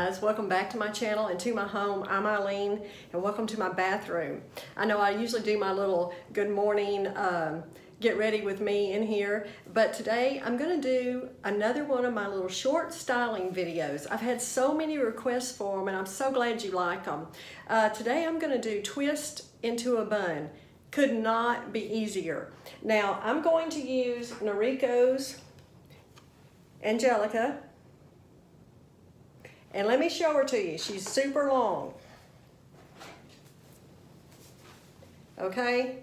guys, welcome back to my channel and to my home. I'm Eileen and welcome to my bathroom. I know I usually do my little good morning get ready with me in here, but today I'm going to do another one of my little short styling videos. I've had so many requests for them and I'm so glad you like them. Today I'm going to do twist into a bun. Could not be easier. Now I'm going to use Noriko's Angelica. And let me show her to you. She's super long. Okay?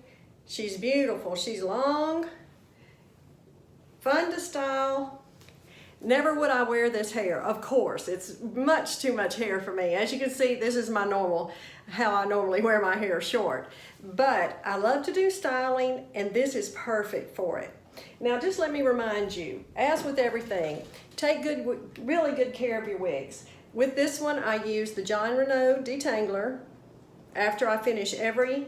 She's beautiful. She's long, fun to style. Never would I wear this hair. Of course, it's much too much hair for me. As you can see, this is my how I normally wear my hair short. But I love to do styling, and this is perfect for it. Now, just let me remind you, as with everything, take really good care of your wigs. With this one, I use the Jon Renau Detangler after I finish every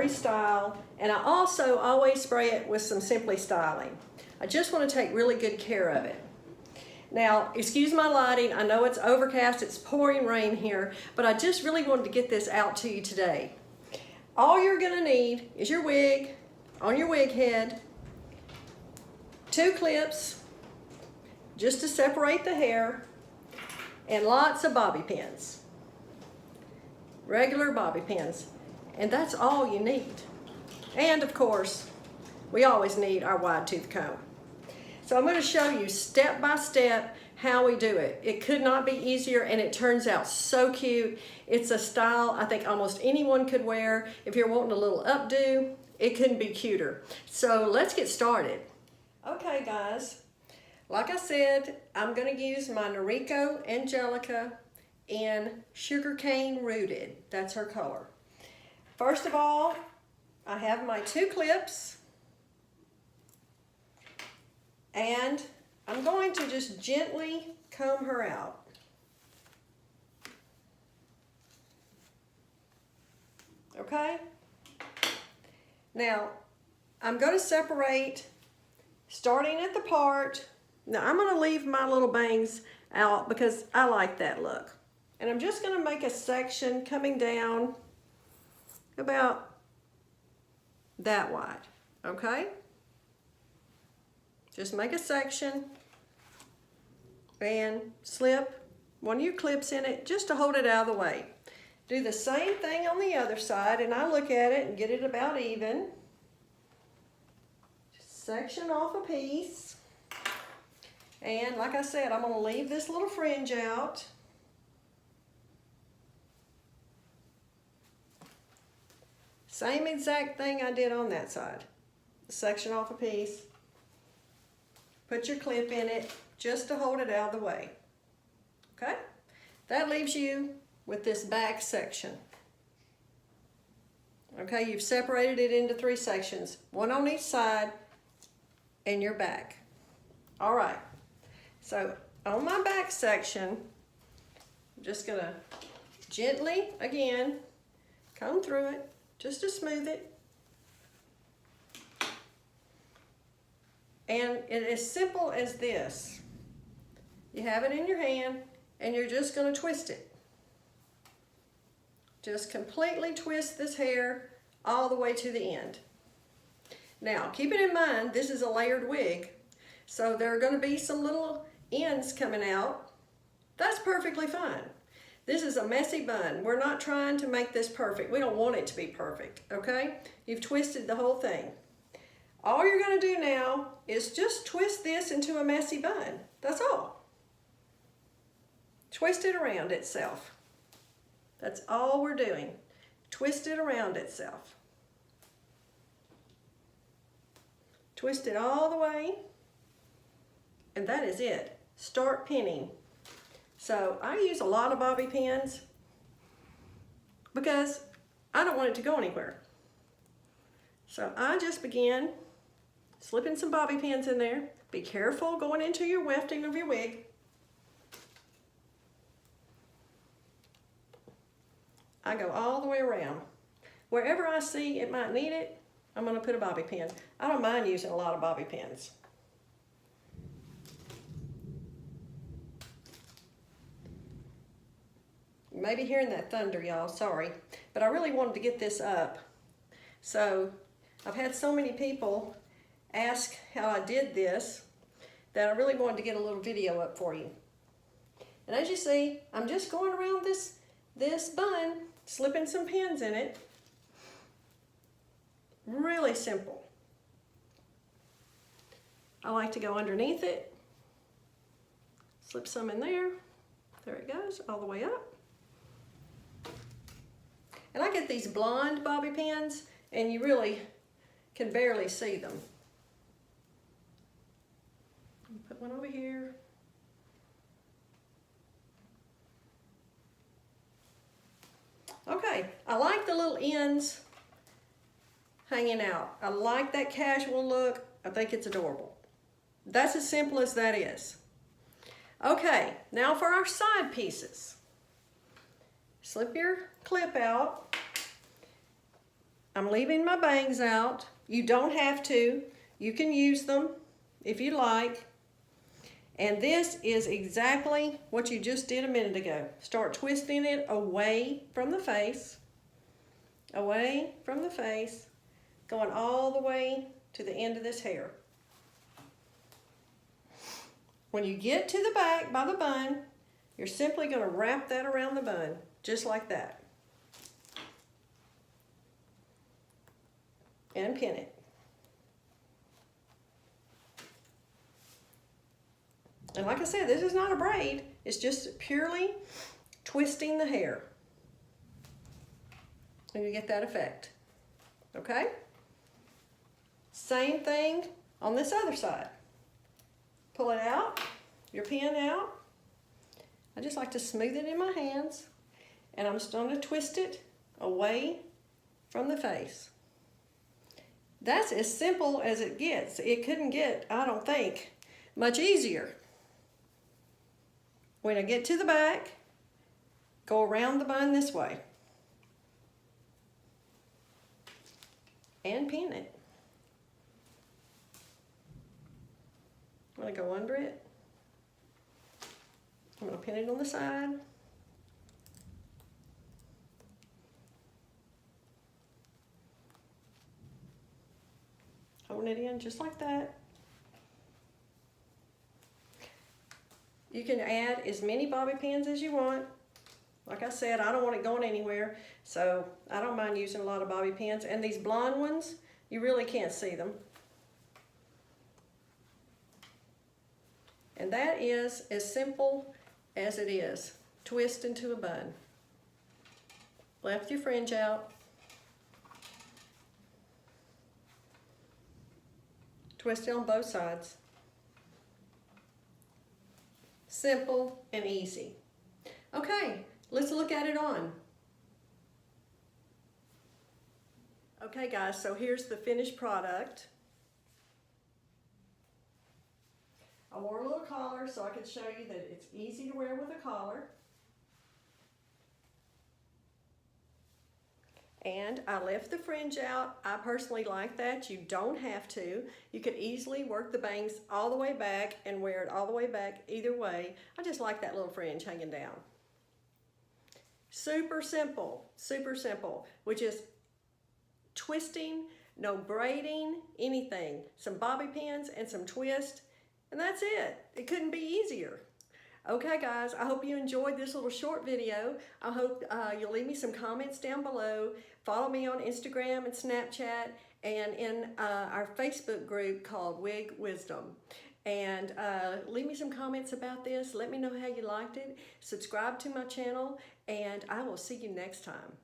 style, and I also always spray it with some Simply Styling. I just want to take really good care of it. Now, excuse my lighting. I know it's overcast, it's pouring rain here, but I just really wanted to get this out to you today. All you're going to need is your wig on your wig head, 2 clips just to separate the hair, and lots of bobby pins, regular bobby pins, and that's all you need. And of course, we always need our wide tooth comb. So I'm going to show you step by step how we do it. It could not be easier, and it turns out so cute. It's a style I think almost anyone could wear. If you're wanting a little updo, it couldn't be cuter. So let's get started. Okay guys, like I said, I'm going to use my Noriko Angelica in Sugarcane Rooted. That's her color. First of all, I have my 2 clips, and I'm going to just gently comb her out. Okay? Now, I'm going to separate starting at the part. Now I'm going to leave my little bangs out because I like that look. And I'm just going to make a section coming down about that wide, okay? Just make a section and slip one of your clips in it just to hold it out of the way. Do the same thing on the other side, and I look at it and get it about even. Just section off a piece. And like I said, I'm going to leave this little fringe out. Same exact thing I did on that side. Section off a piece. Put your clip in it just to hold it out of the way. Okay? That leaves you with this back section. Okay, you've separated it into 3 sections. 1 on each side and your back. All right. So on my back section, I'm just going to gently, again, comb through it just to smooth it. And it is simple as this. You have it in your hand and you're just going to twist it. Just completely twist this hair all the way to the end. Now, keep it in mind, this is a layered wig, so there are going to be some little ends coming out. That's perfectly fine. This is a messy bun. We're not trying to make this perfect. We don't want it to be perfect, okay? You've twisted the whole thing. All you're going to do now is just twist this into a messy bun. That's all. Twist it around itself. That's all we're doing. Twist it around itself. Twist it all the way, and that is it. Start pinning. So I use a lot of bobby pins because I don't want it to go anywhere. So I just begin slipping some bobby pins in there. Be careful going into your wefting of your wig. I go all the way around. Wherever I see it might need it, I'm going to put a bobby pin. I don't mind using a lot of bobby pins. may be hearing that thunder, y'all, sorry. But I really wanted to get this up. So I've had so many people ask how I did this that I really wanted to get a little video up for you. And as you see, I'm just going around this bun, slipping some pins in it. Really simple. I like to go underneath it, slip some in there. There it goes, all the way up. And I get these blonde bobby pins, and you really can barely see them. Put one over here. Okay, I like the little ends hanging out. I like that casual look. I think it's adorable. That's as simple as that is. Okay, now for our side pieces. Slip your clip out. I'm leaving my bangs out. You don't have to. You can use them if you like. And this is exactly what you just did a minute ago. Start twisting it away from the face. Away from the face. Going all the way to the end of this hair. When you get to the back by the bun, you're simply going to wrap that around the bun, just like that. And pin it. And like I said, this is not a braid. It's just purely twisting the hair. And you get that effect. Okay? Same thing on this other side. Pull it out, your pin out. I just like to smooth it in my hands. And I'm just going to twist it away from the face. That's as simple as it gets. It couldn't get, I don't think, much easier. When I get to the back, go around the bun this way. And pin it. I'm going to go under it. I'm going to pin it on the side. Holding it in just like that. You can add as many bobby pins as you want. Like I said, I don't want it going anywhere, so I don't mind using a lot of bobby pins. And these blonde ones, you really can't see them. And that is as simple as it is. Twist into a bun. Left your fringe out. Twist it on both sides. Simple and easy. Okay, let's look at it on. Okay guys, so here's the finished product. I wore a little collar so I could show you that it's easy to wear with a collar. And I left the fringe out. I personally like that. You don't have to. You could easily work the bangs all the way back and wear it all the way back either way. I just like that little fringe hanging down. Super simple, which is twisting, no braiding, anything. Some bobby pins and some twist, and that's it. It couldn't be easier. Okay guys, I hope you enjoyed this little short video. I hope you'll leave me some comments down below. Follow me on Instagram and Snapchat and in our Facebook group called WIG Wisdom. And leave me some comments about this. Let me know how you liked it. Subscribe to my channel, and I will see you next time.